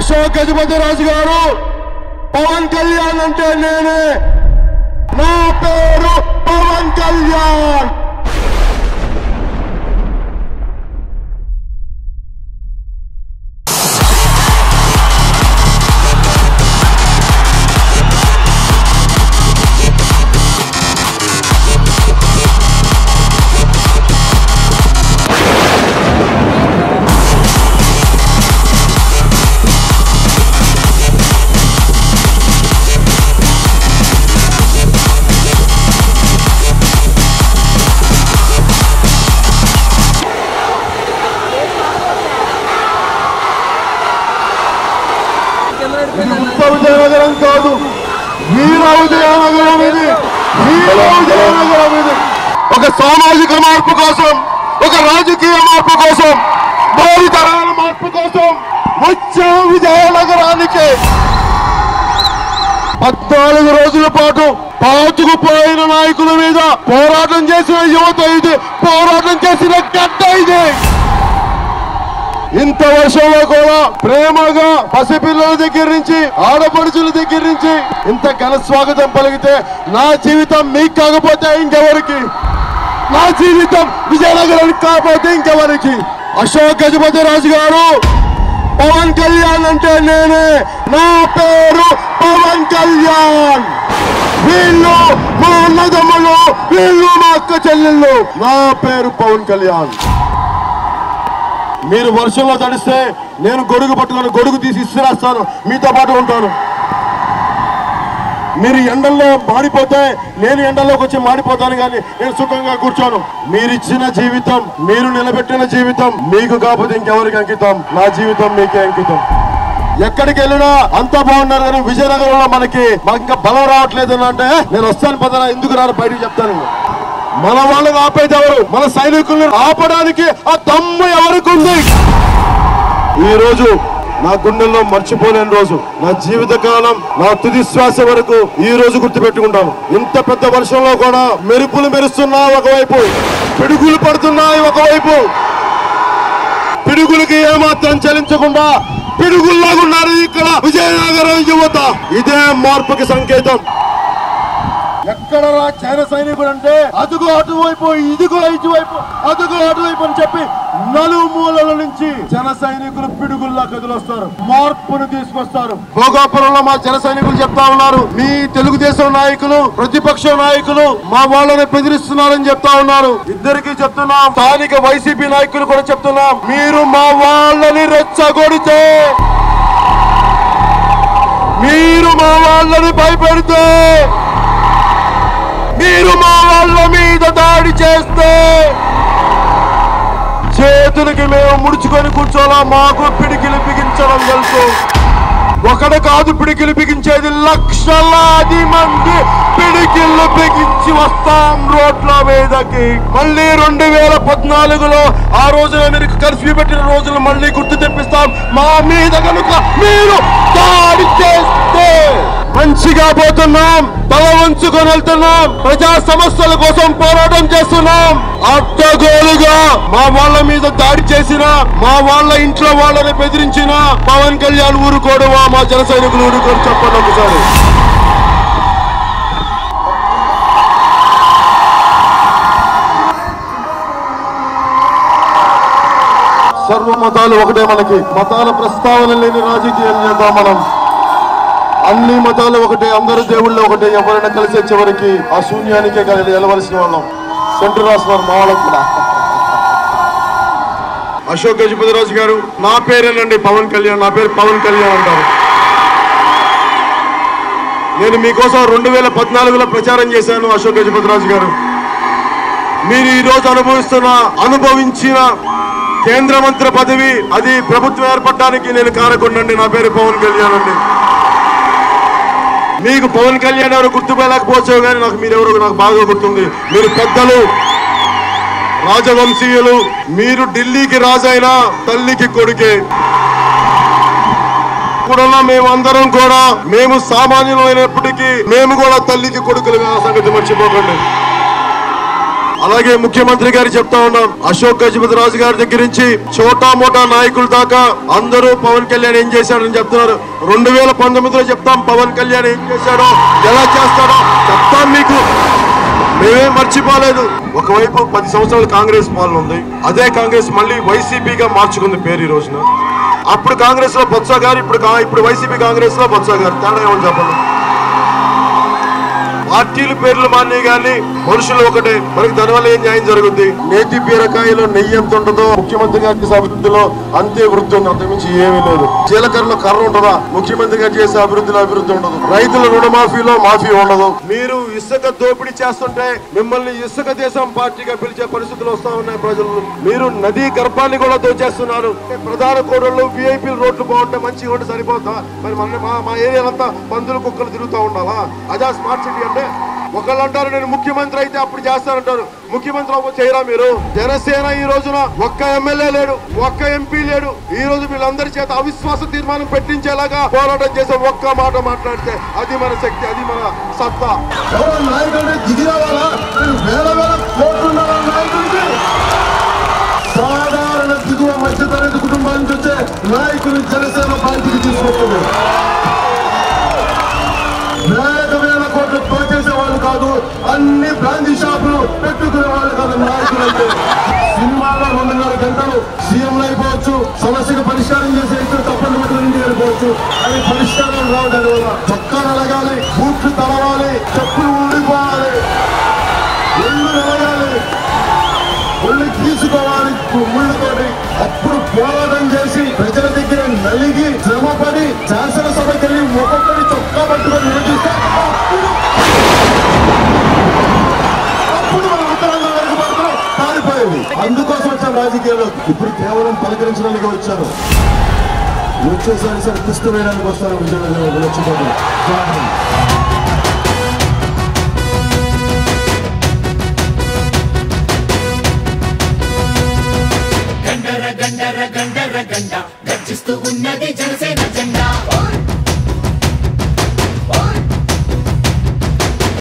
అశోక్ గజపతిరాజు గారు పవన్ కళ్యాణ్ అంటే నేనే, నా పేరు పవన్ కళ్యాణ్. ఉత్త విజయనగరం కాదు, వీర విజయనగరం ఇది, వీర విజయనగరం ఇది. ఒక సామాజిక మార్పు కోసం, ఒక రాజకీయ మార్పు కోసం, భావితరాల మార్పు కోసం వచ్చే విజయనగరానికి 14 రోజుల పాటు పాతుకుపోయిన నాయకుల మీద పోరాటం చేసిన యువత ఇది, పోరాటం చేసిన గడ్డ ఇది. ఇంత వర్షంలో కూడా ప్రేమగా పసిపిల్లల దగ్గర నుంచి ఆడపడుచుల దగ్గర నుంచి ఇంత ఘన స్వాగతం పలికితే నా జీవితం మీకు కాకపోతే ఇంకెవరికి, నా జీవితం విజయనగరానికి కాకపోతే ఇంకెవరికి. అశోక్ గజపతిరాజు గారు పవన్ కళ్యాణ్ అంటే నేనే, నా పేరు పవన్ కళ్యాణ్. వీళ్ళు మా అన్నదమ్ములు, వీళ్ళు మా అక్క చెల్లెళ్ళు, నా పేరు పవన్ కళ్యాణ్. మీరు వర్షంలో తడిస్తే నేను గొడుగు పట్టుకొని గొడుగు తీసి ఇసిరేస్తాను, మీతో పాటు ఉంటాను. మీరు ఎండల్లో మాడిపోతే నేను ఎండల్లోకి వచ్చి మాడిపోతాను, కానీ నేను సుఖంగా కూర్చోను. మీరిచ్చిన జీవితం, మీరు నిలబెట్టిన జీవితం మీకు కాకపోతే ఇంకెవరికి అంకితం, నా జీవితం మీకే అంకితం. ఎక్కడికి వెళ్ళినా అంతా బాగున్నారు, కానీ విజయనగరంలో మనకి ఇంకా బలం రావట్లేదు అంటే నేను వస్తాను పదనా, ఎందుకు రాను బయటకు చెప్తాను. మన వాళ్ళని ఆపేది ఎవరు? మన సైనికుల్ని ఆపడానికి ఆ దమ్ము ఎవరికి ఉంది? ఈ రోజు నా గుండెల్లో మర్చిపోలేని రోజు, నా జీవిత కాలం, నా తుది శ్వాస వరకు ఈ రోజు గుర్తుపెట్టుకుంటాను. ఇంత పెద్ద వర్షంలో కూడా మెరుపులు మెరుస్తున్నా ఒకవైపు, పిడుగులు పడుతున్నాయి ఒకవైపు. పిడుగులకి ఏమాత్రం చలించకుండా పిడుగుల్లాగున్నారు ఇక్కడ విజయనగరం యువత. ఇదే మార్పుకి సంకేతం. ఎక్కడ చైనా సైనికుడు అంటే అదుగో అటువైపు, ఇదిగో ఇటువైపు, అదుగో అటువైపు అని చెప్పి నలుమూలల నుంచి జన సైనికులు పిడుగుల్లా కదిలొస్తారు, మార్పును తీసుకొస్తారు. భోగాపురంలో మా జన సైనికులు చెప్తా ఉన్నారు, మీ తెలుగుదేశం నాయకులు, ప్రతిపక్ష నాయకులు మా వాళ్ళని బెదిరిస్తున్నారని చెప్తా ఉన్నారు. ఇద్దరికి చెప్తున్నాం, స్థానిక వైసీపీ నాయకులు కూడా చెప్తున్నాం, మీరు మా వాళ్ళని రెచ్చగొడితే, మీరు మా వాళ్ళని భయపెడితే, మీరు మా వాళ్ళ మీద దాడి చేస్తే చేతులకి మేము ముడుచుకొని కూర్చోలా, మాకు పిడికిలు బిగించడం తెలుసు. ఒకడు కాదు పిడికిలు బిగించేది, లక్షలాది మంది పిడికిళ్ళు బిగించి వస్తాం రోడ్ల మీదకి. మళ్ళీ 2014లో ఆ రోజున మీరు కర్ఫ్యూ పెట్టిన రోజులు మళ్ళీ గుర్తు తెప్పిస్తాం. మా మీద కనుక మీరు దాడి చేస్తే మంచిగా పోతున్నాం, తల వంచుకొని వెళ్తున్నాం, ప్రజా సమస్యల కోసం పోరాటం చేస్తున్నాం. అడ్డగోలుగా మా వాళ్ళ మీద దాడి చేసిన, మా వాళ్ళ ఇంట్లో వాళ్ళని బెదిరించిన పవన్ కళ్యాణ్ ఊరుకోడువా, మా జన సైనికులు ఊరుకోడు? చెప్పండి ఒకసారి. సర్వ మతాలు ఒకటే, మనకి మతాల ప్రస్తావన లేని రాజకీయాలు చేద్దాం మనం. అన్ని మతాలు ఒకటే, అందరూ దేవుళ్ళు ఒకటే. ఎవరైనా కలిసే చివరికి ఆ శూన్యానికే వెళ్ళవలసిన వాళ్ళం. సెంటర్ రాస్తున్నారు మా వాళ్ళకు కూడా. అశోక్ గజపతిరాజు గారు నా పేరేనండి పవన్ కళ్యాణ్, నా పేరు పవన్ కళ్యాణ్ అంటారు. నేను మీకోసం 2014లో ప్రచారం చేశాను. అశోక్ గజపతిరాజు గారు, మీరు ఈ రోజు అనుభవించిన కేంద్ర మంత్రి పదవి, అది ప్రభుత్వం ఏర్పడడానికి నేను కారకుండండి. నా పేరు పవన్ కళ్యాణ్ అండి. మీకు పవన్ కళ్యాణ్ ఎవరు గుర్తుపోలేకపోవచ్చు, కానీ నాకు మీరెవరు నాకు బాగా గుర్తుంది. మీరు పెద్దలు, రాజవంశీయులు, మీరు ఢిల్లీకి రాజైనా తల్లికి కొడుకే. కూడా మేమందరం కూడా, మేము సామాన్యులమైనప్పటికీ మేము కూడా తల్లికి కొడుకులు సంగతి మర్చిపోకండి. అలాగే ముఖ్యమంత్రి గారు చెప్తా ఉన్నాం, అశోక్ గజపతి రాజు గారి దగ్గర నుంచి చోటా మోటా నాయకుల దాకా అందరూ పవన్ కళ్యాణ్ ఏం చేశాడని చెప్తున్నారు. 2019లో చెప్తాం పవన్ కళ్యాణ్ ఏం చేశాడో, ఎలా చేస్తాడో చెప్తాం మీకు. మేమే మర్చిపోలేదు. ఒకవైపు 10 సంవత్సరాలు కాంగ్రెస్ పాలన ఉంది, అదే కాంగ్రెస్ మళ్ళీ వైసీపీగా మార్చుకుంది పేరు ఈ రోజున. అప్పుడు కాంగ్రెస్ లో బొత్స గారు, ఇప్పుడు వైసీపీ కాంగ్రెస్ లో బొత్స గారు. తేడా ఏమని చెప్పండి? పార్టీలు పేర్లు మానే గానీ మనుషులు ఒకటే. మనకి దానివల్ల ఏం న్యాయం జరుగుద్ది? నేతి బీరకాయలో నెయ్యి ఎంత ఉంటుందో ముఖ్యమంత్రి గారి చేసే అభివృద్ధిలో అంతే వృద్ధి ఉంది, అంతకుమించి ఏమీ లేదు. జీలకర్రలో కర్ర ఉంటుందా? ముఖ్యమంత్రి గారు చేసే అభివృద్ధిలో అభివృద్ధి ఉండదు. రైతుల రుణమాఫీలో మాఫీ ఉండదు. మీరు ఇసుక దోపిడీ చేస్తుంటే మిమ్మల్ని ఇసుక దేశం పార్టీగా పిలిచే పరిస్థితులు వస్తా ఉన్నాయి ప్రజలు. మీరు నదీ గర్భాన్ని కూడా దోచేస్తున్నారు. ప్రధాన కూడళ్ళు విఐపీ రోడ్లు బాగుంటే మంచిగా ఉంటే సరిపోతా? మరి మా ఏరియాలంతా పందులు కుక్కలు తిరుగుతూ ఉండాలా? అదా స్మార్ట్ సిటీ అంటే? ఒకళ్ళు అంటారు నేను ముఖ్యమంత్రి అయితే అప్పుడు చేస్తానంటారు. ముఖ్యమంత్రి చేయరా మీరు? జనసేన ఈ రోజున ఒక్క ఎమ్మెల్యే లేడు, ఒక్క ఎంపీ లేడు. ఈ రోజు వీళ్ళందరి చేత అవిశ్వాస తీర్మానం పెట్టించేలాగా పోరాటం చేసే ఒక్క మాట మాట్లాడితే అది మన శక్తి, అది మన సత్తా. సాధారణ దిగువ మధ్యతరగతి కుటుంబాల నుంచి వచ్చే నాయకులు జనసేన పార్టీకి తీసుకొస్తుంది. వేల కోట్లు తోచేసే వాళ్ళు కాదు, అన్ని బ్రాంచీ షాపులు పెట్టుకునే వాళ్ళు కాదు నాయకులు. అంటే సినిమాలో 2.5 గంటలు సీఎంలు అయిపోవచ్చు, సమస్యకు పరిష్కారం చేసే ఇద్దరు తప్పని పట్టుకుని వెళ్ళిపోవచ్చు. అది పరిష్కారం రావు. దానివల్ల చొక్కాలు అలగాలి, బూట్లు తలవాలి, చెప్పులు ఊడిపోవాలి, ఒళ్ళు వెలగాలి, ఒళ్ళు తీసుకోవాలి ముళ్ళతోటి. అప్పుడు పోరాటం చేసి ప్రజల దగ్గర నలిగి శ్రమపడి శాసనసభకి వెళ్ళి ఒక్కొక్కరి చొక్కా పట్టుకొని నిలదీస్తే అప్పుడు మన ఉత్తరాంధ్ర వరకు మాత్రం పారిపోయేది. అందుకోసం వచ్చాను రాజకీయాల్లో. ఇప్పుడు కేవలం పలకరించడానికి వచ్చాను. వచ్చేసరి సరి దిష్టి వేయడానికి వస్తాను. వచ్చిపోతాను. గండర గండర గండర గండ గర్జిస్తూ ఉన్నది జనసేన.